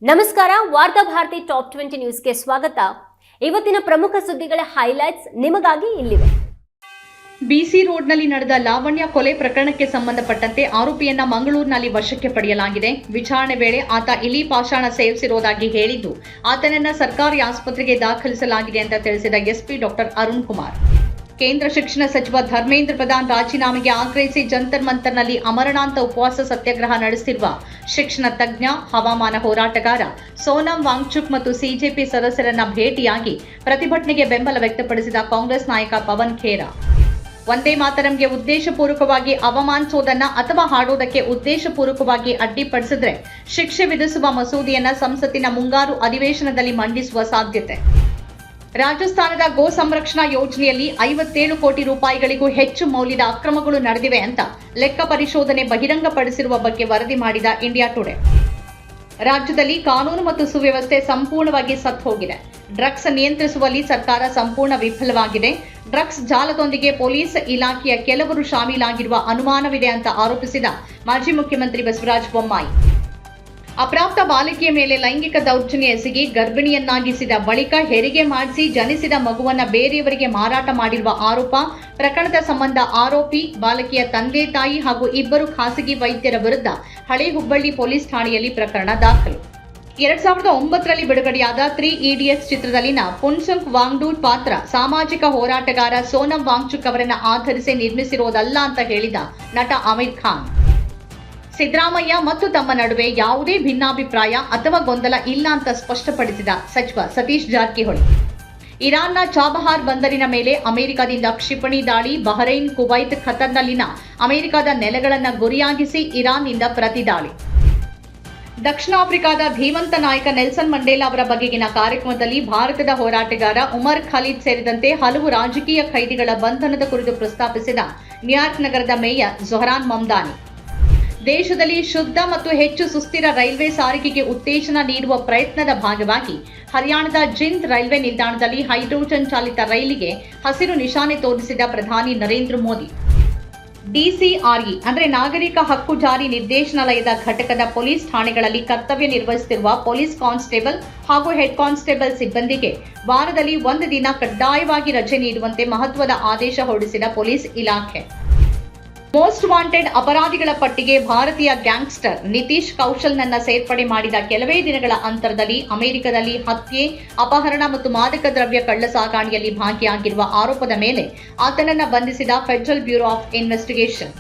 ನಮಸ್ಕಾರ. ವಾರ್ತಾ ಭಾರತಿ ಟಾಪ್ 20 ನ್ಯೂಸ್ಗೆ ಸ್ವಾಗತ. ಇವತ್ತಿನ ಪ್ರಮುಖ ಸುದ್ದಿಗಳ ಹೈಲೈಟ್ಸ್ ನಿಮಗಾಗಿ ಇಲ್ಲಿವೆ. ಬಿಸಿ ರೋಡ್ನಲ್ಲಿ ನಡೆದ ಲಾವಣ್ಯ ಕೊಲೆ ಪ್ರಕರಣಕ್ಕೆ ಸಂಬಂಧಪಟ್ಟಂತೆ ಆರೋಪಿಯನ್ನ ಮಂಗಳೂರಿನಲ್ಲಿ ವಶಕ್ಕೆ ಪಡೆಯಲಾಗಿದೆ. ವಿಚಾರಣೆ ವೇಳೆ ಆತ ಇಲಿ ಪಾಷಾಣ ಸೇವಿಸಿರುವುದಾಗಿ ಹೇಳಿದ್ದು ಆತನನ್ನ ಸರ್ಕಾರಿ ಆಸ್ಪತ್ರೆಗೆ ದಾಖಲಿಸಲಾಗಿದೆ ಅಂತ ತಿಳಿಸಿದ ಎಸ್ಪಿ ಡಾಕ್ಟರ್ ಅರುಣ್ ಕುಮಾರ್. ಕೇಂದ್ರ ಶಿಕ್ಷಣ ಸಚಿವ ಧರ್ಮೇಂದ್ರ ಪ್ರಧಾನ್ ರಾಜೀನಾಮೆಗೆ ಆಗ್ರಹಿಸಿ ಜಂತರ್ ಮಂತರ್ನಲ್ಲಿ ಅಮರಣಾಂತ ಉಪವಾಸ ಸತ್ಯಾಗ್ರಹ ನಡೆಸುತ್ತಿರುವ ಶಿಕ್ಷಣ ತಜ್ಞ, ಹವಾಮಾನ ಹೋರಾಟಗಾರ ಸೋನಂ ವಾಂಗ್ಚುಕ್ ಮತ್ತು ಸಿಜೆಪಿ ಸದಸ್ಯರನ್ನ ಭೇಟಿಯಾಗಿ ಪ್ರತಿಭಟನೆಗೆ ಬೆಂಬಲ ವ್ಯಕ್ತಪಡಿಸಿದ ಕಾಂಗ್ರೆಸ್ ನಾಯಕ ಪವನ್ ಖೇರಾ. ವಂದೇ ಮಾತರಂಗೆ ಉದ್ದೇಶಪೂರ್ವಕವಾಗಿ ಅವಮಾನಿಸುವುದನ್ನ ಅಥವಾ ಹಾಡುವುದಕ್ಕೆ ಉದ್ದೇಶಪೂರ್ವಕವಾಗಿ ಅಡ್ಡಿಪಡಿಸಿದ್ರೆ ಶಿಕ್ಷೆ ವಿಧಿಸುವ ಮಸೂದೆಯನ್ನ ಸಂಸತ್ತಿನ ಮುಂಗಾರು ಅಧಿವೇಶನದಲ್ಲಿ ಮಂಡಿಸುವ ಸಾಧ್ಯತೆ. ರಾಜಸ್ಥಾನದ ಗೋ ಸಂರಕ್ಷಣಾ ಯೋಜನೆಯಲ್ಲಿ 57 ಕೋಟಿ ರೂಪಾಯಿಗಳಿಗೂ ಹೆಚ್ಚು ಮೌಲ್ಯದ ಅಕ್ರಮಗಳು ನಡೆದಿವೆ ಅಂತ ಲೆಕ್ಕ ಪರಿಶೋಧನೆ ಬಹಿರಂಗಪಡಿಸಿರುವ ಬಗ್ಗೆ ವರದಿ ಮಾಡಿದ ಇಂಡಿಯಾ ಟುಡೇ. ರಾಜ್ಯದಲ್ಲಿ ಕಾನೂನು ಮತ್ತು ಸುವ್ಯವಸ್ಥೆ ಸಂಪೂರ್ಣವಾಗಿ ಸತ್ತು ಹೋಗಿದೆ. ಡ್ರಗ್ಸ್ ನಿಯಂತ್ರಿಸುವಲ್ಲಿ ಸರ್ಕಾರ ಸಂಪೂರ್ಣ ವಿಫಲವಾಗಿದೆ. ಡ್ರಗ್ಸ್ ಜಾಲದೊಂದಿಗೆ ಪೊಲೀಸ್ ಇಲಾಖೆಯ ಕೆಲವರು ಶಾಮೀಲಾಗಿರುವ ಅನುಮಾನವಿದೆ ಅಂತ ಆರೋಪಿಸಿದ ಮಾಜಿ ಮುಖ್ಯಮಂತ್ರಿ ಬಸವರಾಜ ಬೊಮ್ಮಾಯಿ. ಅಪ್ರಾಪ್ತ ಬಾಲಕಿಯ ಮೇಲೆ ಲೈಂಗಿಕ ದೌರ್ಜನ್ಯ ಎಸಗಿ ಗರ್ಭಿಣಿಯನ್ನಾಗಿಸಿದ ಬಳಿಕ ಹೆರಿಗೆ ಮಾಡಿಸಿ ಜನಿಸಿದ ಮಗುವನ್ನ ಬೇರೆಯವರಿಗೆ ಮಾರಾಟ ಮಾಡಿರುವ ಆರೋಪ ಪ್ರಕರಣದ ಸಂಬಂಧ ಆರೋಪಿ, ಬಾಲಕಿಯ ತಂದೆ ತಾಯಿ ಹಾಗೂ ಇಬ್ಬರು ಖಾಸಗಿ ವೈದ್ಯರ ವಿರುದ್ಧ ಹಳೆ ಹುಬ್ಬಳ್ಳಿ ಪೊಲೀಸ್ ಠಾಣೆಯಲ್ಲಿ ಪ್ರಕರಣ ದಾಖಲು. 2009ರಲ್ಲಿ ಬಿಡುಗಡೆಯಾದ 3 ಇಡಿಯಟ್ಸ್ ಚಿತ್ರದಲ್ಲಿನ ಪುನ್ಸುಂಗ್ ವಾಂಗ್ಡೂಟ್ ಪಾತ್ರ ಸಾಮಾಜಿಕ ಹೋರಾಟಗಾರ ಸೋನಂ ವಾಂಗ್ಚುಕ್ ಅವರನ್ನ ಆಧರಿಸಿ ನಿರ್ಮಿಸಿರುವುದಲ್ಲ ಅಂತ ಹೇಳಿದ ನಟ ಆಮಿರ್ ಖಾನ್. ಸಿದ್ದರಾಮಯ್ಯ ಮತ್ತು ತಮ್ಮ ನಡುವೆ ಯಾವುದೇ ಭಿನ್ನಾಭಿಪ್ರಾಯ ಅಥವಾ ಗೊಂದಲ ಇಲ್ಲ ಅಂತ ಸ್ಪಷ್ಟಪಡಿಸಿದ ಸಚಿವ ಸತೀಶ್ ಜಾರಕಿಹೊಳಿ. ಇರಾನ್ನ ಚಾಬಹಾರ್ ಬಂದರಿನ ಮೇಲೆ ಅಮೆರಿಕದಿಂದ ಕ್ಷಿಪಣಿ ದಾಳಿ. ಬಹರೈನ್, ಕುವೈತ್, ಖತರ್ನಲ್ಲಿನ ಅಮೆರಿಕದ ನೆಲೆಗಳನ್ನು ಗುರಿಯಾಗಿಸಿ ಇರಾನ್ನಿಂದ ಪ್ರತಿದಾಳಿ. ದಕ್ಷಿಣ ಆಫ್ರಿಕಾದ ಧೀಮಂತ ನಾಯಕ ನೆಲ್ಸನ್ ಮಂಡೇಲಾ ಅವರ ಬಗೆಗಿನ ಕಾರ್ಯಕ್ರಮದಲ್ಲಿ ಭಾರತದ ಹೋರಾಟಗಾರ ಉಮರ್ ಖಾಲಿದ್ ಸೇರಿದಂತೆ ಹಲವು ರಾಜಕೀಯ ಖೈದಿಗಳ ಬಂಧನದ ಕುರಿತು ಪ್ರಸ್ತಾಪಿಸಿದ ನ್ಯೂಯಾರ್ಕ್ ನಗರದ ಮೇಯರ್ ಜೊಹರಾನ್ ಮಮ್ದಾನಿ. ದೇಶದಲ್ಲಿ ಶುದ್ಧ ಮತ್ತು ಹೆಚ್ಚು ಸುಸ್ಥಿರ ರೈಲ್ವೆ ಸಾರಿಗೆಗೆ ಉತ್ತೇಜನ ನೀಡುವ ಪ್ರಯತ್ನದ ಭಾಗವಾಗಿ ಹರಿಯಾಣದ ಜಿಂದ್ ರೈಲ್ವೆ ನಿಲ್ದಾಣದಲ್ಲಿ ಹೈಡ್ರೋಜನ್ ಚಾಲಿತ ರೈಲಿಗೆ ಹಸಿರು ನಿಶಾನೆ ತೋರಿಸಿದ ಪ್ರಧಾನಿ ನರೇಂದ್ರ ಮೋದಿ. ಡಿಸಿಆರ್ಇ ಅಂದರೆ ನಾಗರಿಕ ಹಕ್ಕು ಜಾರಿ ನಿರ್ದೇಶನಾಲಯದ ಘಟಕದ ಪೊಲೀಸ್ ಠಾಣೆಗಳಲ್ಲಿ ಕರ್ತವ್ಯ ನಿರ್ವಹಿಸುತ್ತಿರುವ ಪೊಲೀಸ್ ಕಾನ್ಸ್ಟೇಬಲ್ ಹಾಗೂ ಹೆಡ್ ಕಾನ್ಸ್ಟೇಬಲ್ ಸಿಬ್ಬಂದಿಗೆ ವಾರದಲ್ಲಿ 1 ದಿನ ಕಡ್ಡಾಯವಾಗಿ ರಜೆ ನೀಡುವಂತೆ ಮಹತ್ವದ ಆದೇಶ ಹೊರಡಿಸಿದ ಪೊಲೀಸ್ ಇಲಾಖೆ. ಮೋಸ್ಟ್ ವಾಂಟೆಡ್ ಅಪರಾಧಿಗಳ ಪಟ್ಟಿಗೆ ಭಾರತೀಯ ಗ್ಯಾಂಗ್ಸ್ಟರ್ ನಿತೀಶ್ ಕೌಶಲ್ನನ್ನ ಸೇರ್ಪಡೆ ಮಾಡಿದ ಕೆಲವೇ ದಿನಗಳ ಅಂತರದಲ್ಲಿ ಅಮೆರಿಕದಲ್ಲಿ ಹತ್ಯೆ, ಅಪಹರಣ ಮತ್ತು ಮಾದಕ ದ್ರವ್ಯ ಕಳ್ಳಸಾಗಣೆಯಲ್ಲಿ ಭಾಗಿಯಾಗಿರುವ ಆರೋಪದ ಮೇಲೆ ಆತನನ್ನ ಬಂಧಿಸಿದ ಫೆಡರಲ್ ಬ್ಯೂರೋ ಆಫ್ ಇನ್ವೆಸ್ಟಿಗೇಷನ್.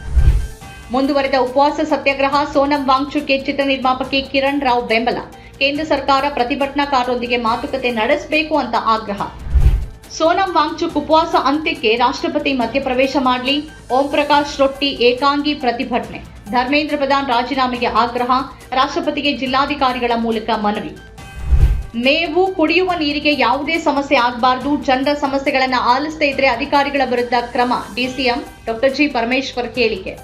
ಮುಂದುವರೆದ ಉಪವಾಸ ಸತ್ಯಾಗ್ರಹ. ಸೋನಂ ವಾಂಗ್ಚುಕ್ಗೆ ಚಿತ್ರ ನಿರ್ಮಾಪಕಿ ಕಿರಣ್ ರಾವ್ ಬೆಂಬಲ. ಕೇಂದ್ರ ಸರ್ಕಾರ ಪ್ರತಿಭಟನಾಕಾರರೊಂದಿಗೆ ಮಾತುಕತೆ ನಡೆಸಬೇಕು ಅಂತ ಆಗ್ರಹ. ಸೋನಂ ವಾಂಗ್ಚುಕ್ ಉಪವಾಸ ಅಂತ್ಯಕ್ಕೆ ರಾಷ್ಟ್ರಪತಿ ಮಧ್ಯಪ್ರವೇಶ ಮಾಡಲಿ. ಓಂ ಪ್ರಕಾಶ್ ರೊಟ್ಟಿ ಏಕಾಂಗಿ ಪ್ರತಿಭಟನೆ. ಧರ್ಮೇಂದ್ರ ಪ್ರಧಾನ್ ರಾಜೀನಾಮೆಗೆ ಆಗ್ರಹ. ರಾಷ್ಟ್ರಪತಿಗೆ ಜಿಲ್ಲಾಧಿಕಾರಿಗಳ ಮೂಲಕ ಮನವಿ. ಮೇವು, ಕುಡಿಯುವ ನೀರಿಗೆ ಯಾವುದೇ ಸಮಸ್ಯೆ ಆಗಬಾರದು. ಜನರ ಸಮಸ್ಯೆಗಳನ್ನು ಆಲಿಸದೇ ಇದ್ರೆ ಅಧಿಕಾರಿಗಳ ವಿರುದ್ಧ ಕ್ರಮ. ಡಿಸಿಎಂ ಡಾಕ್ಟರ್ ಜಿ ಪರಮೇಶ್ವರ್ ಹೇಳಿಕೆ.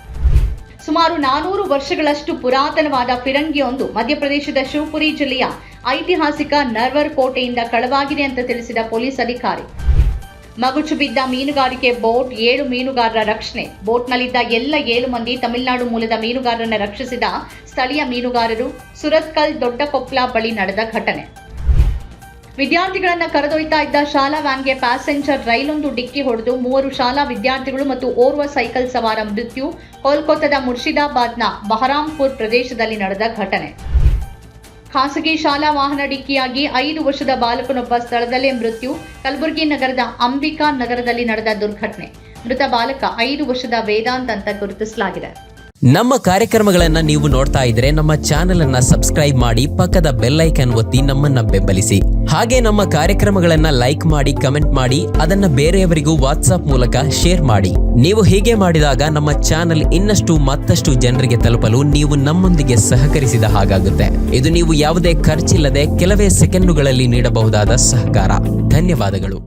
ಸುಮಾರು 400 ವರ್ಷಗಳಷ್ಟು ಪುರಾತನವಾದ ಫಿರಂಗಿಯೊಂದು ಮಧ್ಯಪ್ರದೇಶದ ಶಿವಪುರಿ ಜಿಲ್ಲೆಯ ಐತಿಹಾಸಿಕ ನರ್ವರ್ ಕೋಟೆಯಿಂದ ಕಳವಾಗಿದೆ ಅಂತ ತಿಳಿಸಿದ ಪೊಲೀಸ್ ಅಧಿಕಾರಿ. ಮಗುಚು ಬಿದ್ದ ಮೀನುಗಾರಿಕೆ ಬೋಟ್, 7 ಮೀನುಗಾರರ ರಕ್ಷಣೆ. ಬೋಟ್ನಲ್ಲಿದ್ದ ಎಲ್ಲ 7 ಮಂದಿ ತಮಿಳುನಾಡು ಮೂಲದ ಮೀನುಗಾರರನ್ನು ರಕ್ಷಿಸಿದ ಸ್ಥಳೀಯ ಮೀನುಗಾರರು. ಸುರತ್ಕಲ್ ದೊಡ್ಡಕೊಪ್ಲ ಬಳಿ ನಡೆದ ಘಟನೆ. ವಿದ್ಯಾರ್ಥಿಗಳನ್ನು ಕರೆದೊಯ್ತಾ ಇದ್ದ ಶಾಲಾ ವ್ಯಾನ್ಗೆ ಪ್ಯಾಸೆಂಜರ್ ರೈಲೊಂದು ಡಿಕ್ಕಿ ಹೊಡೆದು 3 ಶಾಲಾ ವಿದ್ಯಾರ್ಥಿಗಳು ಮತ್ತು ಓರ್ವ ಸೈಕಲ್ ಸವಾರ ಮೃತ್ಯು. ಕೋಲ್ಕತ್ತಾದ ಮುರ್ಷಿದಾಬಾದ್ನ ಬಹರಾಂಪುರ್ ಪ್ರದೇಶದಲ್ಲಿ ನಡೆದ ಘಟನೆ. ಖಾಸಗಿ ಶಾಲಾ ವಾಹನ ಡಿಕ್ಕಿಯಾಗಿ 5 ವರ್ಷದ ಬಾಲಕನೊಬ್ಬ ಸ್ಥಳದಲ್ಲೇ ಮೃತ್ಯು. ಕಲಬುರಗಿ ನಗರದ ಅಂಬಿಕಾ ನಗರದಲ್ಲಿ ನಡೆದ ದುರ್ಘಟನೆ. ಮೃತ ಬಾಲಕ 5 ವರ್ಷದ ವೇದಾಂತ್ ಅಂತ ಗುರುತಿಸಲಾಗಿದೆ. ನಮ್ಮ ಕಾರ್ಯಕ್ರಮಗಳನ್ನ ನೀವು ನೋಡ್ತಾ ಇದ್ರೆ ನಮ್ಮ ಚಾನೆಲ್ ಅನ್ನ ಸಬ್ಸ್ಕ್ರೈಬ್ ಮಾಡಿ, ಪಕ್ಕದ ಬೆಲ್ ಐಕಾನ್ ಒತ್ತಿ ನಮ್ಮನ್ನ ಬೆಂಬಲಿಸಿ. ಹಾಗೆ ನಮ್ಮ ಕಾರ್ಯಕ್ರಮಗಳನ್ನ ಲೈಕ್ ಮಾಡಿ, ಕಮೆಂಟ್ ಮಾಡಿ, ಅದನ್ನ ಬೇರೆಯವರಿಗೂ ವಾಟ್ಸ್ಆಪ್ ಮೂಲಕ ಶೇರ್ ಮಾಡಿ. ನೀವು ಹೀಗೆ ಮಾಡಿದಾಗ ನಮ್ಮ ಚಾನೆಲ್ ಮತ್ತಷ್ಟು ಜನರಿಗೆ ತಲುಪಲು ನೀವು ನಮ್ಮೊಂದಿಗೆ ಸಹಕರಿಸಿದ ಹಾಗಾಗುತ್ತೆ. ಇದು ನೀವು ಯಾವುದೇ ಖರ್ಚಿಲ್ಲದೆ ಕೆಲವೇ ಸೆಕೆಂಡುಗಳಲ್ಲಿ ನೀಡಬಹುದಾದ ಸಹಕಾರ. ಧನ್ಯವಾದಗಳು.